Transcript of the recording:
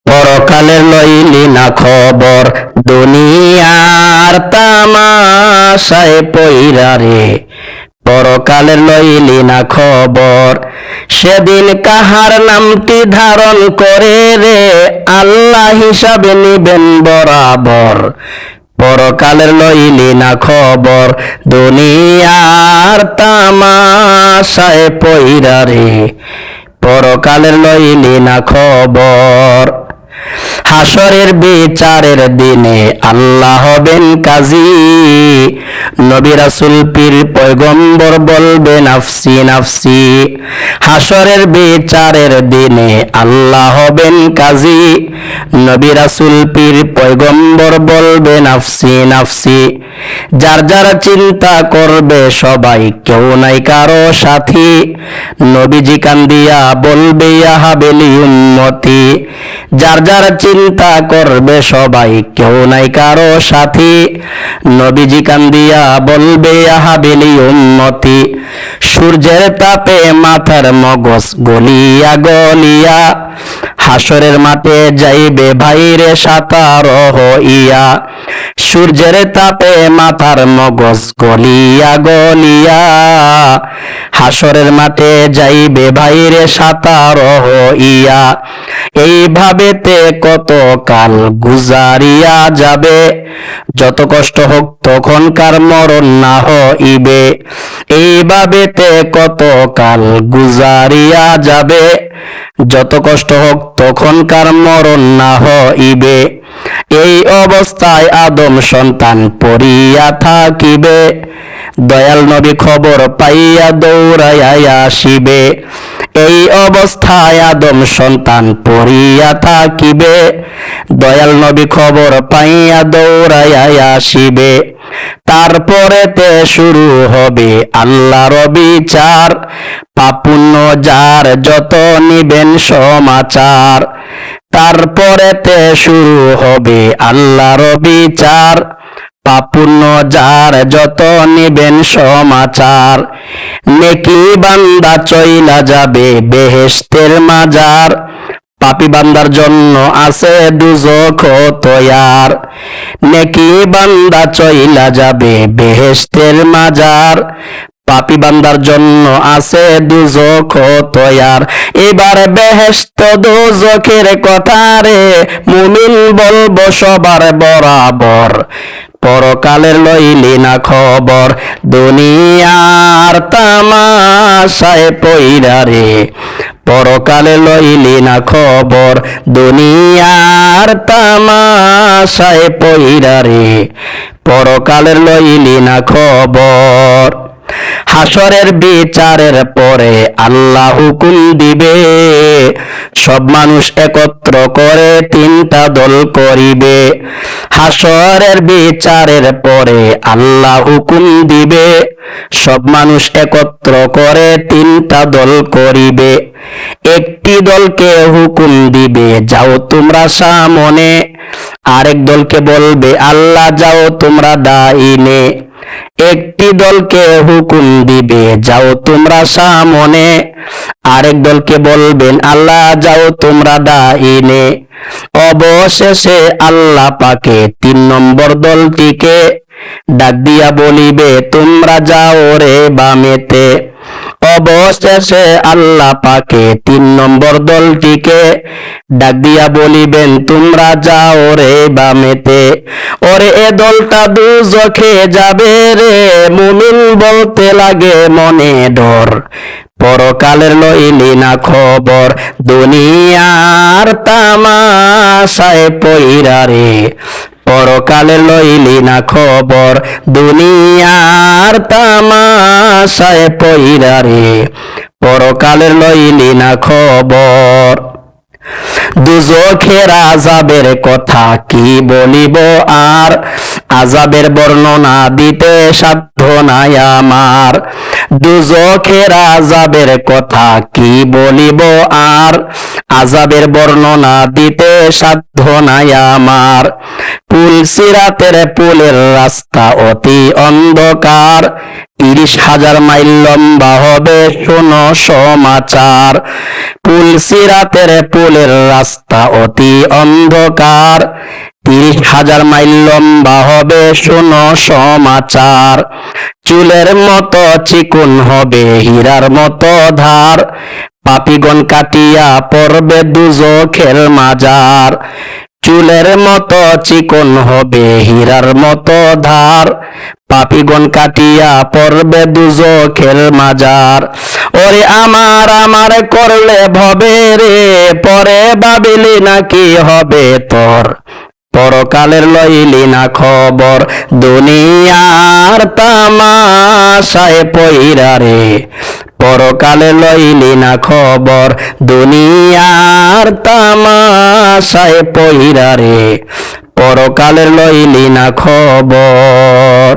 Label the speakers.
Speaker 1: পরকালের লইলি না খবর, দুনিয়ার তামাশায় পইরা রে। পরকালের লইলি না খবর, সেদিন কাহার নামটি ধারণ করে রে, আল্লাহ হিসাবে নিবেন বরাবর। পরকালের লইলি না খবর, দুনিয়ার তামাশায় পইরা রে। পরকালের লইলি না খবর। হাসরের বিচারের দিনে আল্লাহ হবেন কাজী, নবী রাসূল পীর পয়গম্বর বলবে নাফসি নাফসি। হাসরের বিচারের দিনে আল্লাহ হবেন কাজী, নবী রাসূল পীর পয়গম্বর বলবে নাফসি নাফসি। যার যার চিন্তা করবে সবাই, কেউ নাই কারো সাথী, নবীজি কান্দিয়া বলবে ইয়া হাবেলি উম্মতি। যার যার চিন্তা করবে সবাই, কেউ নাই কারো সাথী, নবীজি কান্দিয়া বলবে ইয়া হাবেলি উম্মতি। সূর্যের তাপে মাথার মগজ গলিয়া গলিয়া, হাসরের মাঠে যাইবে ভাইরে সাঁতার হইয়া। সূর্যের তাপে মাথার মগজ গলিয়া গলিয়া, হাসরের মাঠে যাইবে ভাইরে সাঁতার হইয়া। এইভাবেতে কত কাল গুজারিয়া যাবে, যত কষ্ট হোক তখনকার মরণ না হইবে। এইভাবেতে কত কাল গুজারিয়া যাবে, যত কষ্ট হোক তখনকার মরণ না হইবে। এই অবস্থায় আদম সন্তান পড়িয়া থাকিবে, দয়াল নবী খবর পাইয়া দৌড়াইয়া আসিবে। এই অবস্থায় আদম সন্তান পড়িয়া থাকিবে, দয়াল নবী খবর পাইয়া দৌড়াইয়া আসিবে। তারপরেতে শুরু হবে আল্লাহর বিচার, পাপ পুণ্য যার যত নিবেন সমাচার। তারপরেতে শুরু হবে আল্লাহর বিচার, পাপ পুণ্য যার যত নিবেন সমাচার। নেকি বান্দা চইলা যাবে বেহেশতের মাজার, পাপী বান্দার জন্য আছে দুজখ তৈয়ার। নেকি বান্দা চইলা যাবে বেহেশতের মাজার, পাপী বান্দার জন্য আছে দুজখ তৈয়ার। এবার বেহেশত দুজখের কথা রে, মুমিন বলবো সবার বরাবর। পরকালের লইলি না খবর, দুনিয়ার তামাশায় পইরা রে। পরকালে লইলি না খবর, দুনিয়ার তামাশায় পইরা রে। পরকালের লইলি না খবর। হাসরের বিচারের পরে আল্লাহ হুকুম দিবে, সব মানুষ একত্র করে তিনটা দল করিবে। হাসরের বিচারের পরে আল্লাহ হুকুম দিবে, সব মানুষ একত্র করে তিনটা দল করিবে। একটি দলকে হুকুম দিবে যাও তোমরা সামনে, আরেক দলকে বলবে আল্লাহ যাও তোমরা ডাইনে। একটি দলকে হুকুম দিবে যাও তোমরা সামনে, আরেক দলকে বলবেন আল্লাহ যাও তোমরা ডাইনে। অবশেষে আল্লাহ পাকে 3 নম্বর দলটিকে ডাক দিয়া বলিবে তোমরা যাও রে বামেতে। অবশেষে আল্লাহ পাকে 3 নম্বর দলটিকে ডাক দিয়া বলিবেন তোমরা যাও রে বামেতে। ওরে এ দলটা দুজখে যাবে রে, মুমিন বলতে লাগে মনে ডর। পরকালের লইলি না খবর, দুনিয়ার তামাশায় পইরা রে। পরকালের লইলি না খবর, দুনিয়ার তামাশায় পইরা রে। পরকালের লইলি না খবর। দুজখের আযাবের কথা কি বলিব আর, আযাবের বর্ণনা দিতে সাধ্য নাই আমার। দুজখের আযাবের কথা কি বলিব আর, আযাবের বর্ণনা দিতে সাধ্য নাই আমার। পুল সিরাতের পুলের রাস্তা অতি অন্ধকার, 30,000 মাইল লম্বা হবে শোনো সমাচার। পুল সিরাতের পুলের রাস্তা অতি অন্ধকার, 30,000 মাইল লম্বা হবে শোনো সমাচার। চুলের মতো চিকন হবে হীরার মতো ধার, পাপীগণ কাটিয়া পড়বে দুজখের মাজার। চুলের মতো চিকন হবে হীরার মতো ধার, পাপীগণ কাটিয়া পড়বে দুজখের মাজার। ওরে আমার আমার করলে ভবে রে, পরে ভাবিলি নাকি হবে তোর, পরকালের লইলি না খবর, দুনিয়ার তামাশায় পইরা রে, পরকালে লইলি না খবর, দুনিয়ার তামাশায় পইরা রে, পরকালে লইলি না খবর।